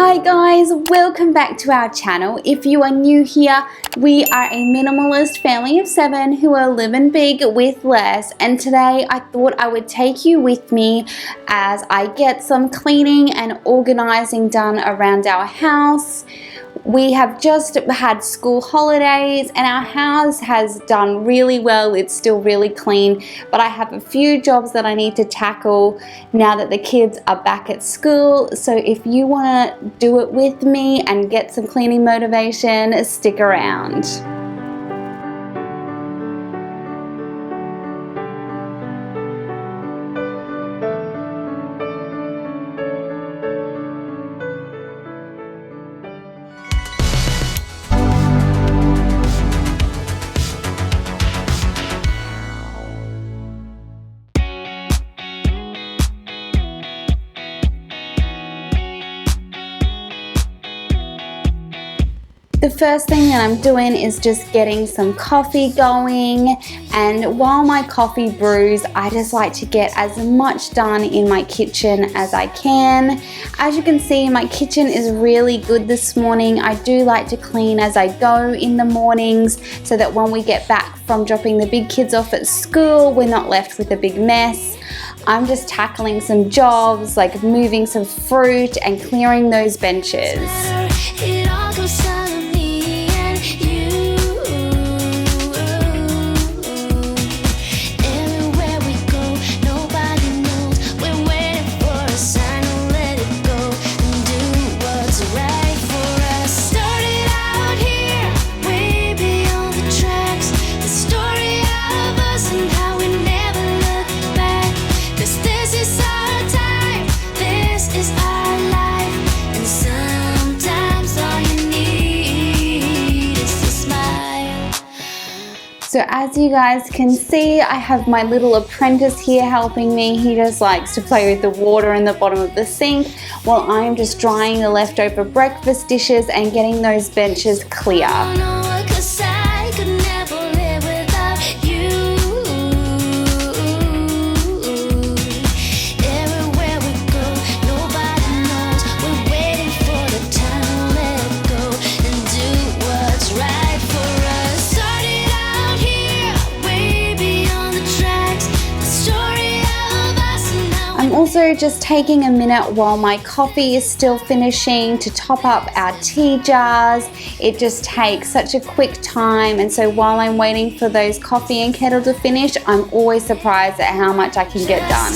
Hi guys, welcome back to our channel. If you are new here, we are a minimalist family of 7 who are living big with less, and today I thought I would take you with me as I get some cleaning and organizing done around our house. We have just had school holidays and our house has done really well. It's still really clean, but I have a few jobs that I need to tackle now that the kids are back at school. So if you want to do it with me and get some cleaning motivation, stick around. The first thing that I'm doing is just getting some coffee going, and while my coffee brews, I just like to get as much done in my kitchen as I can. As you can see, my kitchen is really good this morning. I do like to clean as I go in the mornings so that when we get back from dropping the big kids off at school, we're not left with a big mess. I'm just tackling some jobs like moving some fruit and clearing those benches. So as you guys can see, I have my little apprentice here helping me. He just likes to play with the water in the bottom of the sink while I'm just drying the leftover breakfast dishes and getting those benches clear. Also just taking a minute while my coffee is still finishing to top up our tea jars. It just takes such a quick time, and so while I'm waiting for those coffee and kettle to finish, I'm always surprised at how much I can get done.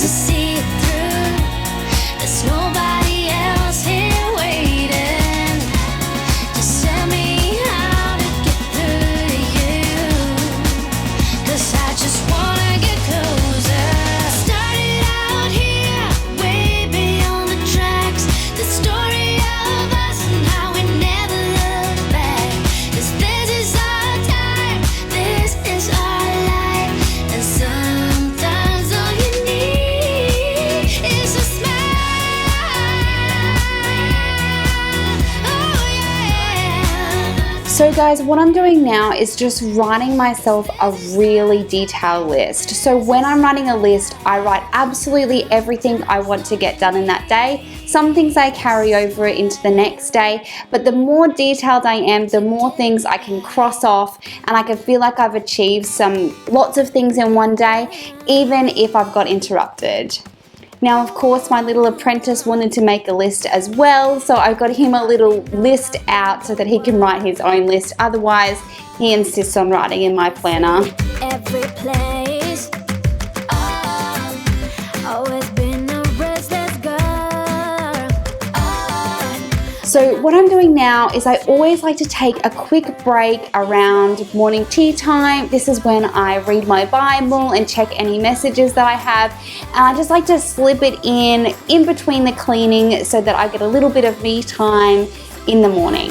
So guys, what I'm doing now is just writing myself a really detailed list. So when I'm writing a list, I write absolutely everything I want to get done in that day. Some things I carry over into the next day, but the more detailed I am, the more things I can cross off, and I can feel like I've achieved lots of things in one day, even if I've got interrupted. Now, of course, my little apprentice wanted to make a list as well, so I got him a little list out so that he can write his own list. Otherwise, he insists on writing in my planner. Every place, always been a restless girl. So what I'm doing now is I always like to take a quick break around morning tea time. This is when I read my Bible and check any messages that I have. And I just like to slip it in between the cleaning so that I get a little bit of me time in the morning.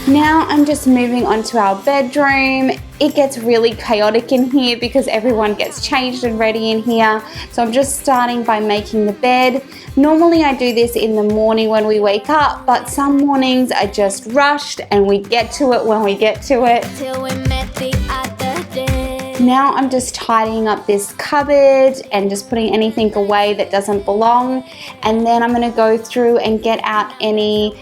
Now I'm just moving on to our bedroom. It gets really chaotic in here because everyone gets changed and ready in here. So I'm just starting by making the bed. Normally I do this in the morning when we wake up, but some mornings are just rushed and we get to it when we get to it. Now I'm just tidying up this cupboard and just putting anything away that doesn't belong, and then I'm going to go through and get out any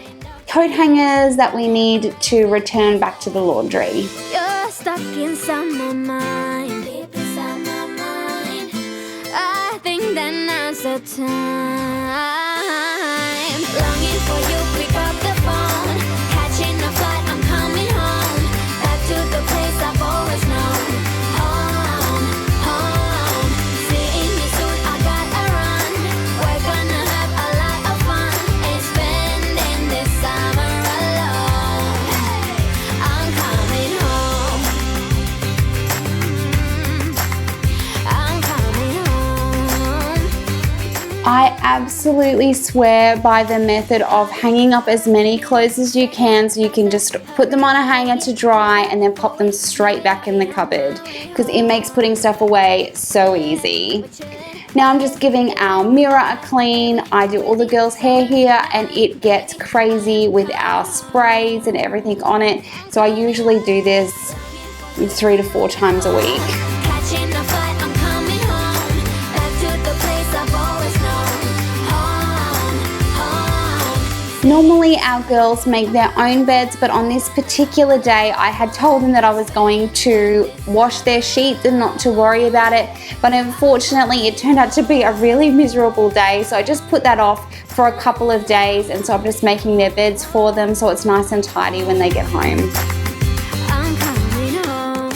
coat hangers that we need to return back to the laundry. You're stuck inside my mind, deep inside my mind. I think that now's the time. Longing for you, pick up the phone. Catching a flight, I'm coming home. Back to the place I've always known. Home, home. Seeing you soon, I gotta run. We're gonna have a lot of fun. Ain't spending this summer alone. I'm coming home. I'm coming home. I absolutely swear by the method of hanging up as many clothes as you can, so you can just put them on a hanger to dry and then pop them straight back in the cupboard, because it makes putting stuff away so easy. Now I'm just giving our mirror a clean. I do all the girls' hair here and it gets crazy with our sprays and everything on it, so I usually do this 3 to 4 times a week. Catching a flight, I'm coming home. Back to the place I've always known. Home, home. Normally our girls make their own beds, but on this particular day I had told them that I was going to wash their sheets and not to worry about it, but unfortunately it turned out to be a really miserable day, so I just put that off for a couple of days, and so I'm just making their beds for them so it's nice and tidy when they get home. I'm coming home.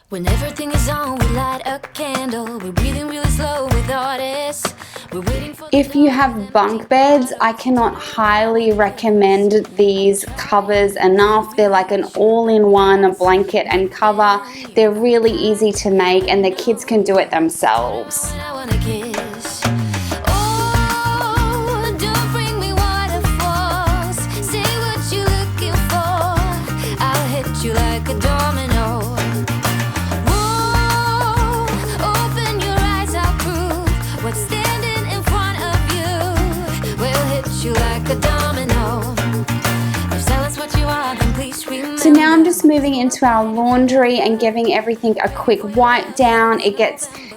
When everything is on, we light a candle. We're breathing really slow with artists. We're waiting for. If you have bunk beds, I cannot highly recommend these covers enough. They're like an all-in-one blanket and cover. They're really easy to make and the kids can do it themselves. I wanna kiss. Oh, don't bring me waterfalls. Say what you're looking for. I'll hit you like a domino. Whoa, open your eyes, I'll prove what's standing in front of you. We'll hit you like a domino. If silence what you are, then please remember. So now I'm just moving into our laundry and giving everything a quick wipe down.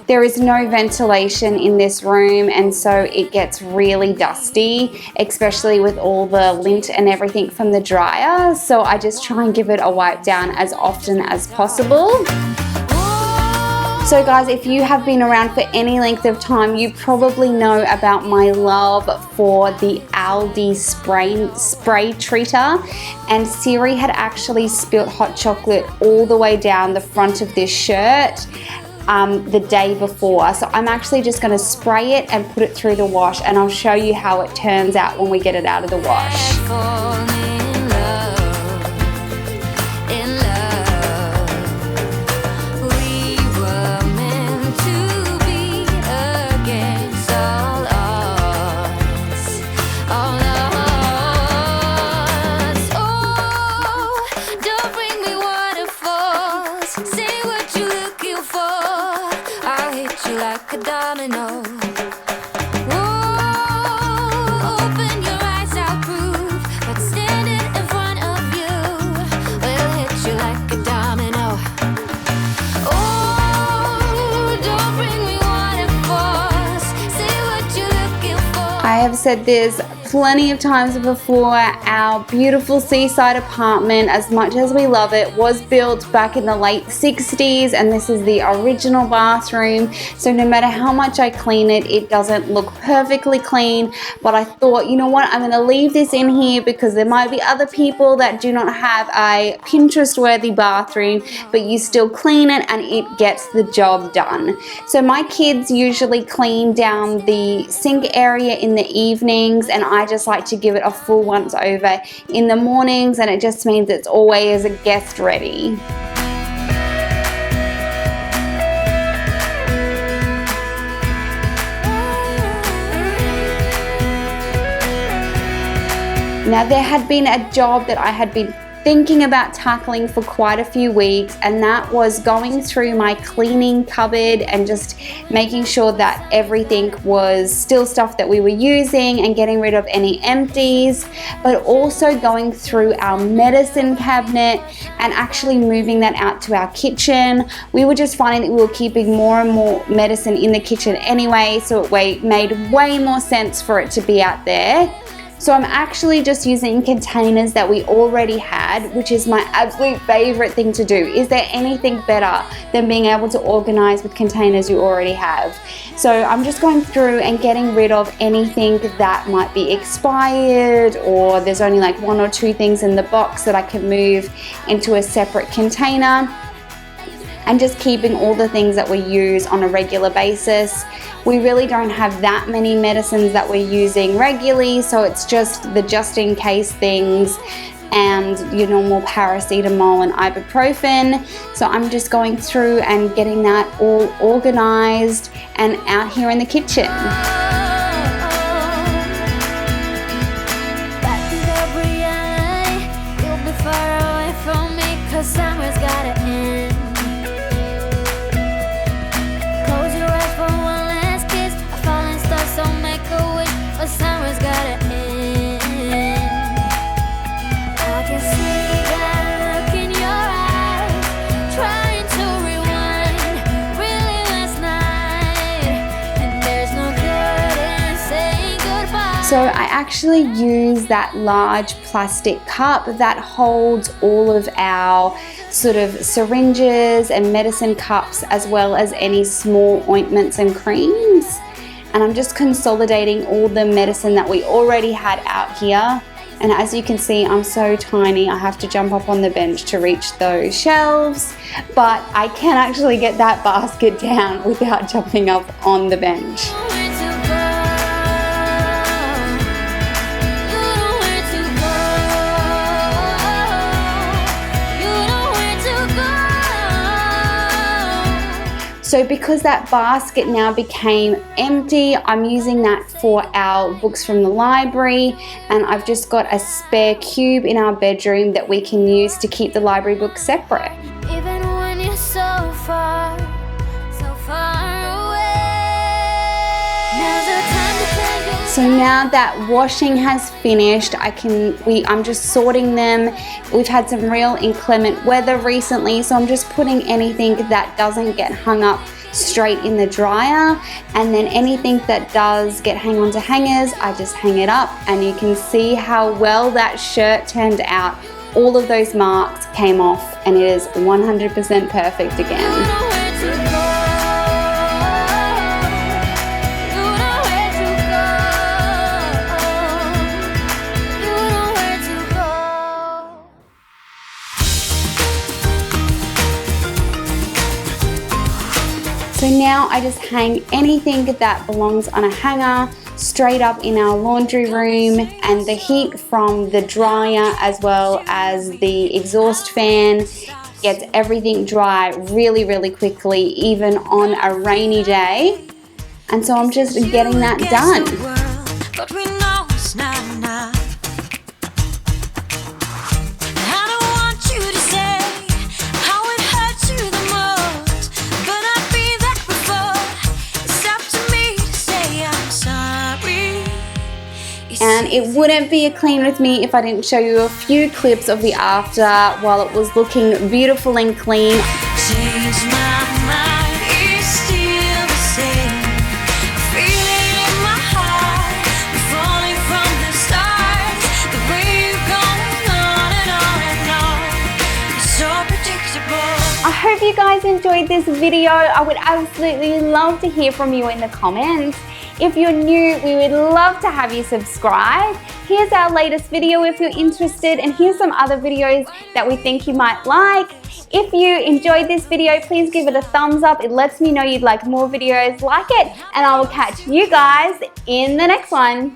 There is no ventilation in this room, and so it gets really dusty, especially with all the lint and everything from the dryer. So I just try and give it a wipe down as often as possible. So guys, if you have been around for any length of time, you probably know about my love for the Aldi spray treater, and Siri had actually spilt hot chocolate all the way down the front of this shirt the day before. So I'm actually just going to spray it and put it through the wash, and I'll show you how it turns out when we get it out of the wash. Like a domino. Whoa, open your eyes, I'll prove what's standing in front of you. We'll hit you like a domino. Oh, don't bring me waterfalls. Say what you're looking for. I have said this plenty of times before, our beautiful seaside apartment, as much as we love it, was built back in the late 60s, and this is the original bathroom. So no matter how much I clean it, it doesn't look perfectly clean, but I thought, you know what, I'm going to leave this in here because there might be other people that do not have a Pinterest worthy bathroom, but you still clean it and it gets the job done. So my kids usually clean down the sink area in the evenings, and I just like to give it a full once over in the mornings, and it just means it's always a guest ready. Now there had been a job that I had been thinking about tackling for quite a few weeks, and that was going through my cleaning cupboard and just making sure that everything was still stuff that we were using and getting rid of any empties, but also going through our medicine cabinet and actually moving that out to our kitchen. We were just finding that we were keeping more and more medicine in the kitchen anyway, so it made way more sense for it to be out there. So I'm actually just using containers that we already had, which is my absolute favorite thing to do. Is there anything better than being able to organize with containers you already have? So I'm just going through and getting rid of anything that might be expired, or there's only like 1 or 2 things in the box that I can move into a separate container, and just keeping all the things that we use on a regular basis. We really don't have that many medicines that we're using regularly, so it's just the just in case things and your normal paracetamol and ibuprofen. So I'm just going through and getting that all organized and out here in the kitchen. Summer's gotta end. Close your eyes for one last kiss. A falling star, so make a wish. But summer's gotta end. I can see that look in your eyes, trying to rewind really last night. And there's no good in saying goodbye. So I actually use that large plastic cup that holds all of our sort of syringes and medicine cups, as well as any small ointments and creams. And I'm just consolidating all the medicine that we already had out here. And as you can see, I'm so tiny, I have to jump up on the bench to reach those shelves, but I can actually get that basket down without jumping up on the bench. So because that basket now became empty, I'm using that for our books from the library, and I've just got a spare cube in our bedroom that we can use to keep the library books separate. Even when you're so far away. Now's the time to tell you. So now that washing has finished, I'm just sorting them. We've had some real inclement weather recently, so I'm just putting anything that doesn't get hung up straight in the dryer, and then anything that does get hung onto hangers, I just hang it up, and you can see how well that shirt turned out. All of those marks came off, and it is 100% perfect again. So now I just hang anything that belongs on a hanger straight up in our laundry room, and the heat from the dryer as well as the exhaust fan gets everything dry really, really quickly, even on a rainy day. And so I'm just getting that done. And it wouldn't be a clean with me if I didn't show you a few clips of the after while it was looking beautiful and clean. Change my mind, it's still the same. I feel it in my heart, we're falling from the stars. The way you're going on and on and on, it's so predictable. I hope you guys enjoyed this video. I would absolutely love to hear from you in the comments. If you're new, we would love to have you subscribe. Here's our latest video if you're interested, and here's some other videos that we think you might like. If you enjoyed this video, please give it a thumbs up. It lets me know you'd like more videos like it, and I will catch you guys in the next one.